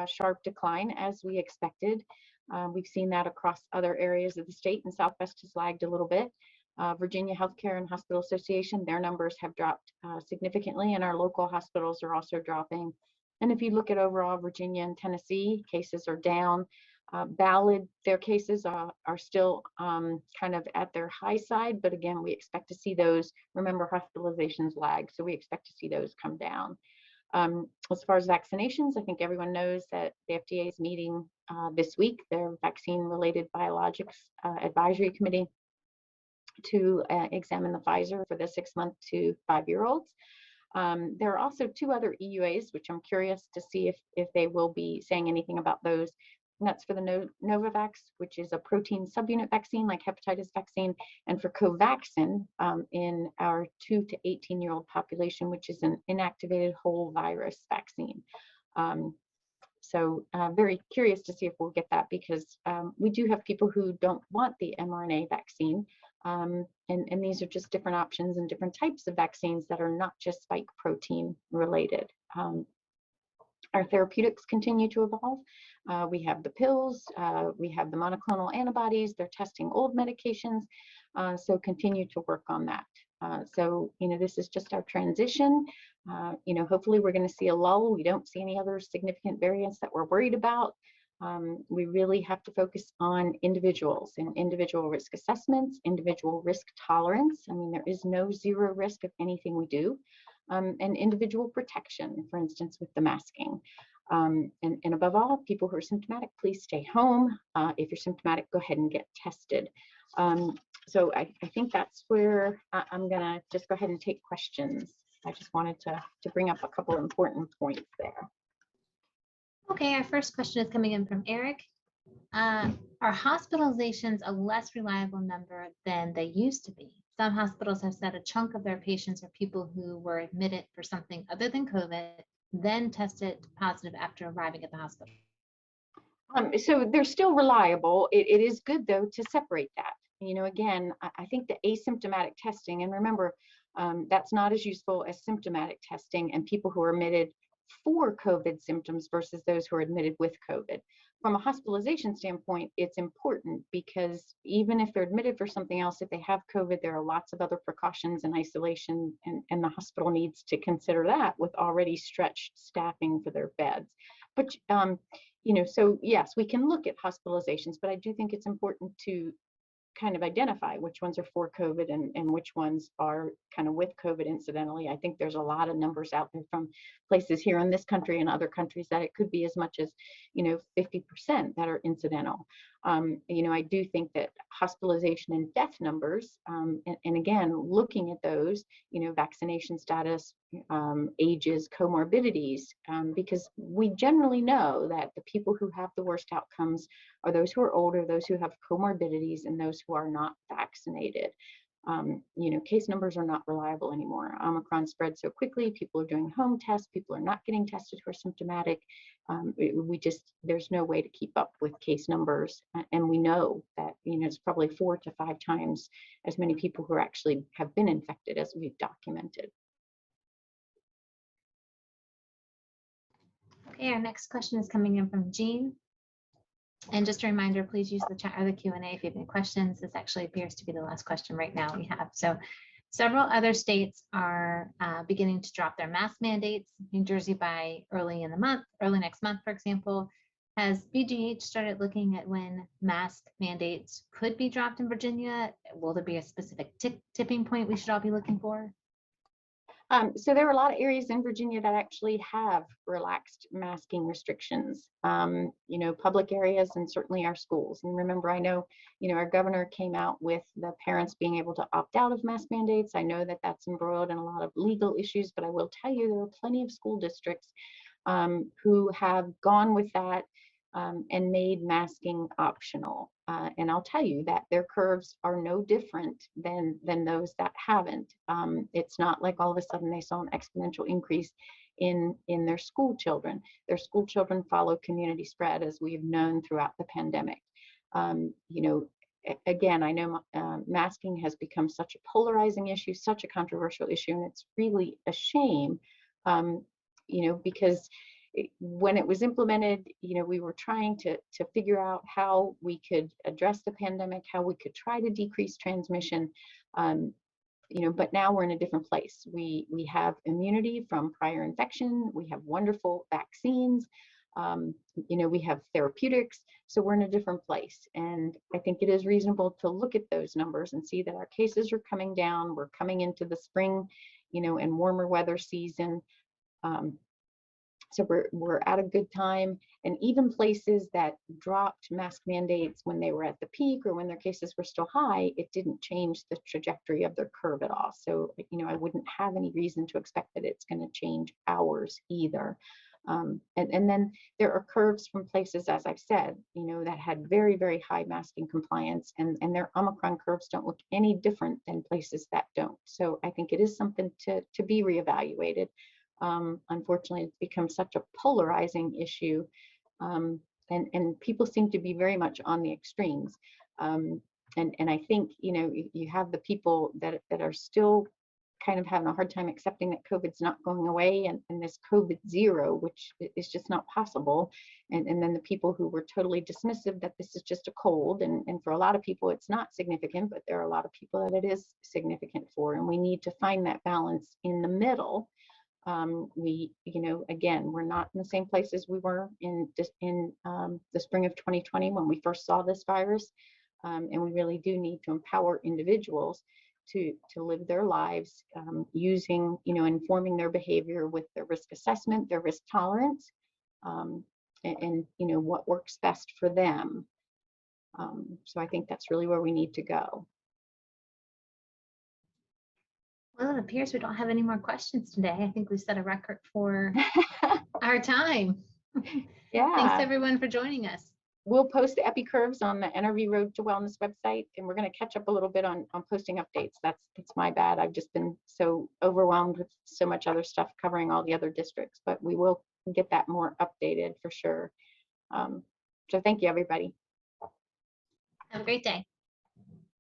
sharp decline as we expected. We've seen that across other areas of the state, and Southwest has lagged a little bit. Virginia Healthcare and Hospital Association, their numbers have dropped significantly, and our local hospitals are also dropping. And if you look at overall Virginia and Tennessee, cases are down. Their cases are still kind of at their high side, but again, we expect to see those. Remember, hospitalizations lag, so we expect to see those come down. As far as vaccinations, I think everyone knows that the FDA is meeting this week, their vaccine-related biologics advisory committee, to examine the Pfizer for the 6-month to 5-year-olds. There are also 2 other EUAs, which I'm curious to see if they will be saying anything about those. And that's for the Novavax, which is a protein subunit vaccine like hepatitis vaccine, and for Covaxin in our 2 to 18-year-old population, which is an inactivated whole virus vaccine. So very curious to see if we'll get that, because we do have people who don't want the mRNA vaccine. And these are just different options and different types of vaccines that are not just spike protein related. Our therapeutics continue to evolve. We have the pills, we have the monoclonal antibodies, they're testing old medications, so continue to work on that. So, this is just our transition. Hopefully we're going to see a lull. We don't see any other significant variants that we're worried about. We really have to focus on individuals and individual risk assessments, individual risk tolerance. I mean, there is no zero risk of anything we do. And individual protection, for instance, with the masking. And above all, people who are symptomatic, please stay home. If you're symptomatic, go ahead and get tested. So I think that's where I'm gonna just go ahead and take questions. I just wanted to bring up a couple important points there. Okay, our first question is coming in from Eric. Are hospitalizations a less reliable number than they used to be? Some hospitals have said a chunk of their patients are people who were admitted for something other than COVID, then tested positive after arriving at the hospital. So they're still reliable. It is good, though, to separate that. Again, I think the asymptomatic testing, and remember, that's not as useful as symptomatic testing and people who are admitted for COVID symptoms versus those who are admitted with COVID. From a hospitalization standpoint, it's important because even if they're admitted for something else, if they have COVID, there are lots of other precautions and isolation, and the hospital needs to consider that with already stretched staffing for their beds. But, so yes, we can look at hospitalizations, but I do think it's important to kind of identify which ones are for COVID and which ones are kind of with COVID incidentally. I think there's a lot of numbers out there from places here in this country and other countries that it could be as much as, 50% that are incidental. I do think that hospitalization and death numbers, and again, looking at those, vaccination status, ages, comorbidities, because we generally know that the people who have the worst outcomes are those who are older, those who have comorbidities, and those who are not vaccinated. Case numbers are not reliable anymore. Omicron spread so quickly, people are doing home tests, people are not getting tested who are symptomatic. There's no way to keep up with case numbers. And we know that, it's probably 4 to 5 times as many people who actually have been infected as we've documented. Okay, our next question is coming in from Jean. And just a reminder, please use the chat or the Q&A if you have any questions. This actually appears to be the last question right now we have. So several other states are beginning to drop their mask mandates. New Jersey by early next month, for example. Has BGH started looking at when mask mandates could be dropped in Virginia? Will there be a specific tipping point we should all be looking for? So there are a lot of areas in Virginia that actually have relaxed masking restrictions, public areas and certainly our schools. And remember, I know, our governor came out with the parents being able to opt out of mask mandates. I know that that's embroiled in a lot of legal issues, but I will tell you there are plenty of school districts who have gone with that and made masking optional. And I'll tell you that their curves are no different than those that haven't. It's not like all of a sudden they saw an exponential increase in their school children. Their school children follow community spread, as we've known throughout the pandemic. Again, I know masking has become such a polarizing issue, such a controversial issue, and it's really a shame, because when it was implemented, we were trying to figure out how we could address the pandemic, how we could try to decrease transmission. But now we're in a different place. We have immunity from prior infection. We have wonderful vaccines. We have therapeutics. So we're in a different place. And I think it is reasonable to look at those numbers and see that our cases are coming down. We're coming into the spring, and warmer weather season. So we're at a good time, and even places that dropped mask mandates when they were at the peak or when their cases were still high, it didn't change the trajectory of their curve at all. So, I wouldn't have any reason to expect that it's going to change ours either. And then there are curves from places, as I've said, that had very, very high masking compliance, and their Omicron curves don't look any different than places that don't. So I think it is something to be reevaluated. Unfortunately, it's become such a polarizing issue, and people seem to be very much on the extremes. And I think you have the people that are still kind of having a hard time accepting that COVID's not going away, and this COVID zero, which is just not possible. And then the people who were totally dismissive that this is just a cold, and for a lot of people it's not significant, but there are a lot of people that it is significant for, and we need to find that balance in the middle. Again, we're not in the same place as we were in the spring of 2020 when we first saw this virus, and we really do need to empower individuals to live their lives using, informing their behavior with their risk assessment, their risk tolerance, and what works best for them. So I think that's really where we need to go. Well, it appears we don't have any more questions today. I think we set a record for our time. Yeah. Thanks everyone for joining us. We'll post the epi curves on the NRV Road to Wellness website, and we're going to catch up a little bit on posting updates. That's my bad. I've just been so overwhelmed with so much other stuff covering all the other districts, but we will get that more updated for sure. So thank you, everybody. Have a great day.